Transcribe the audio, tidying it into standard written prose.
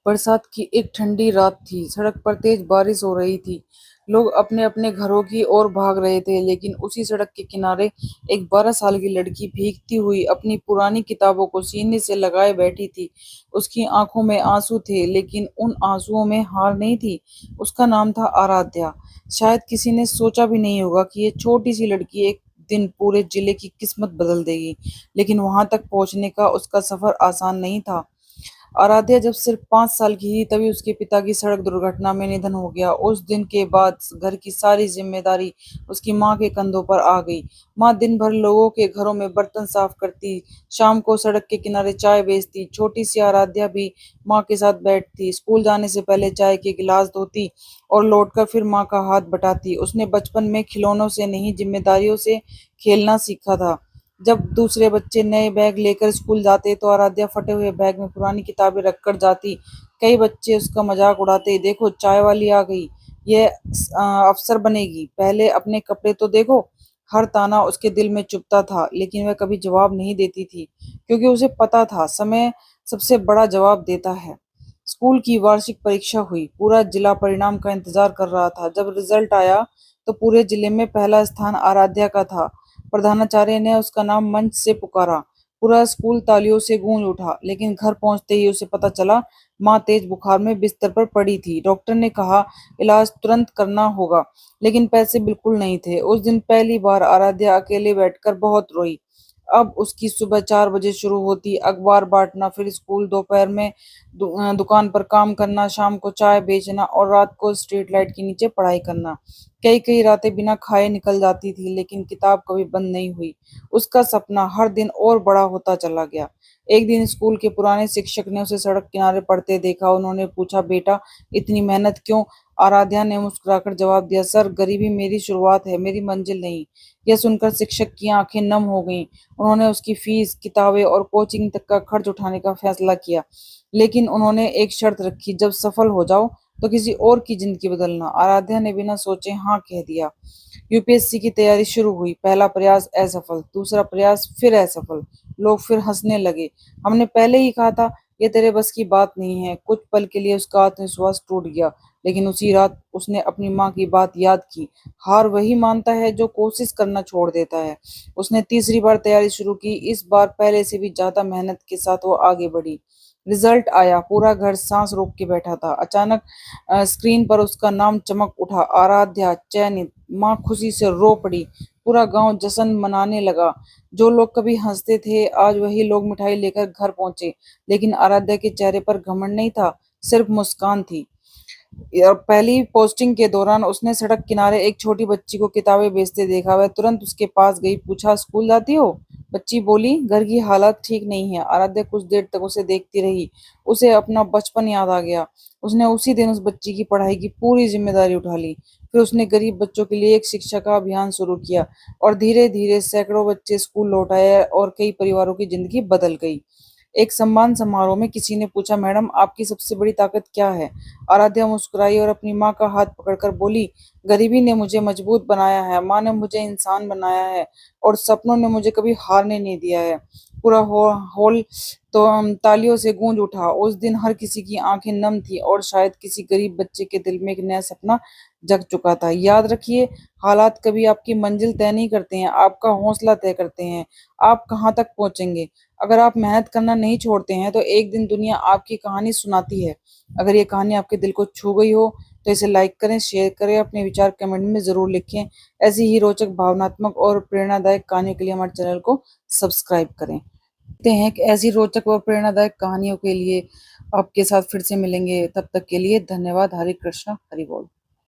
बरसात की एक ठंडी रात थी। सड़क पर तेज बारिश हो रही थी। लोग अपने अपने घरों की ओर भाग रहे थे, लेकिन उसी सड़क के किनारे एक 12 साल की लड़की भीगती हुई अपनी पुरानी किताबों को सीने से लगाए बैठी थी। उसकी आंखों में आंसू थे, लेकिन उन आंसुओं में हार नहीं थी। उसका नाम था आराध्या। शायद किसी ने सोचा भी नहीं होगा कि ये छोटी सी लड़की एक दिन पूरे जिले की किस्मत बदल देगी। लेकिन वहां तक पहुंचने का उसका सफर आसान नहीं था। आराध्या जब सिर्फ 5 साल की थी, तभी उसके पिता की सड़क दुर्घटना में निधन हो गया। उस दिन के बाद घर की सारी जिम्मेदारी उसकी माँ के कंधों पर आ गई। माँ दिन भर लोगों के घरों में बर्तन साफ करती, शाम को सड़क के किनारे चाय बेचती। छोटी सी आराध्या भी माँ के साथ बैठती, स्कूल जाने से पहले चाय के गिलास धोती और लौटकर फिर माँ का हाथ बटाती। उसने बचपन में खिलौनों से नहीं, जिम्मेदारियों से खेलना सीखा था। जब दूसरे बच्चे नए बैग लेकर स्कूल जाते तो आराध्या फटे हुए बैग में पुरानी किताबें रखकर जाती। कई बच्चे उसका मजाक उड़ाते, देखो चाय वाली आ गई, ये अफसर बनेगी, पहले अपने कपड़े तो देखो। हर ताना उसके दिल में चुभता था, लेकिन वह कभी जवाब नहीं देती थी, क्योंकि उसे पता था समय सबसे बड़ा जवाब देता है। स्कूल की वार्षिक परीक्षा हुई। पूरा जिला परिणाम का इंतजार कर रहा था। जब रिजल्ट आया तो पूरे जिले में पहला स्थान आराध्या का था। प्रधानाचार्य ने उसका नाम मंच से पुकारा। पूरा स्कूल तालियों से गूंज उठा, लेकिन घर पहुंचते ही उसे पता चला माँ तेज बुखार में बिस्तर पर पड़ी थी। डॉक्टर ने कहा इलाज तुरंत करना होगा, लेकिन पैसे बिल्कुल नहीं थे। उस दिन पहली बार आराध्या अकेले बैठकर बहुत रोई। अब उसकी सुबह 4 बजे शुरू होती, अखबार बांटना, फिर स्कूल, दोपहर में दुकान पर काम करना, शाम को चाय बेचना और रात को स्ट्रीट लाइट के नीचे पढ़ाई करना। कई कई रातें बिना खाए निकल जाती थी, लेकिन किताब कभी बंद नहीं हुई। उसका सपना हर दिन और बड़ा होता चला गया। एक दिन स्कूल के पुराने शिक्षक ने उसे सड़क किनारे पढ़ते देखा। उन्होंने पूछा, बेटा इतनी मेहनत क्यों? आराध्या ने मुस्कुराकर जवाब दिया, सर गरीबी मेरी शुरुआत है, मेरी मंजिल नहीं। यह सुनकर शिक्षक की आंखें नम हो गईं। उन्होंने उसकी फीस, किताबें और कोचिंग तक का खर्च उठाने का फैसला किया, लेकिन उन्होंने एक शर्त रखी, जब सफल हो जाओ तो किसी और की जिंदगी बदलना। आराध्या ने बिना सोचे हाँ कह दिया। यूपीएससी की तैयारी शुरू हुई। पहला प्रयास असफल, दूसरा प्रयास फिर असफल। लोग फिर हंसने लगे। हमने पहले ही कहा था ये तेरे बस की बात नहीं है। कुछ पल के लिए उसका आत्मविश्वास टूट गया, लेकिन उसी रात उसने अपनी माँ की बात याद की। हार वही मानता है जो कोशिश करना छोड़ देता है। उसने तीसरी बार तैयारी शुरू की। इस बार पहले से भी ज्यादा मेहनत के साथ वो आगे बढ़ी। रिजल्ट आया। पूरा घर सांस रोक के बैठा था। अचानक स्क्रीन पर उसका नाम चमक उठा, आराध्या चयनित। माँ खुशी से रो पड़ी। पूरा गांव जश्न मनाने लगा। जो लोग कभी हंसते थे, आज वही लोग मिठाई लेकर घर पहुंचे। लेकिन आराध्या के चेहरे पर घमंड नहीं था, सिर्फ मुस्कान थी। पहली पोस्टिंग के दौरान उसने सड़क किनारे एक छोटी बच्ची को किताबें बेचते देखा। वह तुरंत उसके पास गई, पूछा स्कूल जाती हो? बच्ची बोली, घर की हालत ठीक नहीं है। आराध्या कुछ देर तक उसे देखती रही। उसे अपना बचपन याद आ गया। उसने उसी दिन उस बच्ची की पढ़ाई की पूरी जिम्मेदारी उठा ली। फिर उसने गरीब बच्चों के लिए एक शिक्षा का अभियान शुरू किया, और धीरे धीरे सैकड़ों बच्चे स्कूल लौट आए और कई परिवारों की जिंदगी बदल गई। एक सम्मान समारोह में किसी ने पूछा, मैडम आपकी सबसे बड़ी ताकत क्या है? आराध्या मुस्कुराई और अपनी माँ का हाथ पकड़कर बोली, गरीबी ने मुझे मजबूत बनाया है, माँ ने मुझे इंसान बनाया है, और सपनों ने मुझे कभी हारने नहीं दिया है। पूरा हॉल तो तालियों से गूंज उठा। उस दिन हर किसी की आंखें नम थी, और शायद किसी गरीब बच्चे के दिल में एक नया सपना जग चुका था। याद रखिए, हालात कभी आपकी मंजिल तय नहीं करते हैं, आपका हौसला तय करते हैं। आप कहाँ तक पहुंचेंगे। अगर आप मेहनत करना नहीं छोड़ते हैं, तो एक दिन दुनिया आपकी कहानी सुनाती है। अगर ये कहानी आपके दिल को छू गई हो तो इसे लाइक करें, शेयर करें, अपने विचार कमेंट में जरूर लिखें। ऐसी ही रोचक, भावनात्मक और प्रेरणादायक कहानियों के लिए हमारे चैनल को सब्सक्राइब करें। देखते हैं कि ऐसी रोचक और प्रेरणादायक कहानियों के लिए आपके साथ फिर से मिलेंगे। तब तक के लिए धन्यवाद। हरे कृष्णा, हरि बोल।